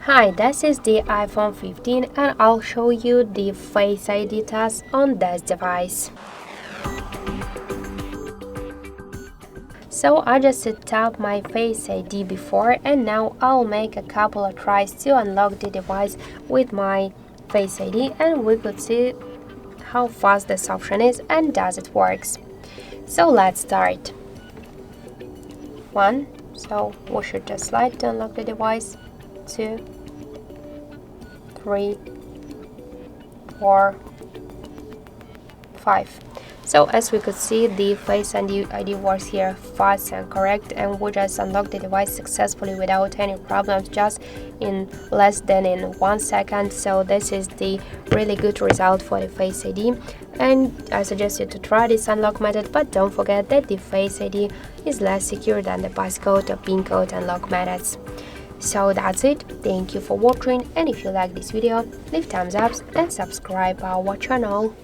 Hi, this is the iPhone 15 and I'll show you the Face ID test on this device. So I just set up my Face ID before and now I'll make a couple of tries to unlock the device with my Face ID and we could see how fast this option is and does it works. So let's start. 1. So we should just slide to unlock the device. 2, 3, 4, 5. So as we could see, the Face ID works here fast and correct, and we just unlocked the device successfully without any problems, just in less than in 1 second. So this is the really good result for the Face ID, and I suggest you to try this unlock method, but don't forget that the Face ID is less secure than the passcode or PIN code unlock methods. So that's it, thank you for watching, and if you like this video, leave thumbs up and subscribe our channel.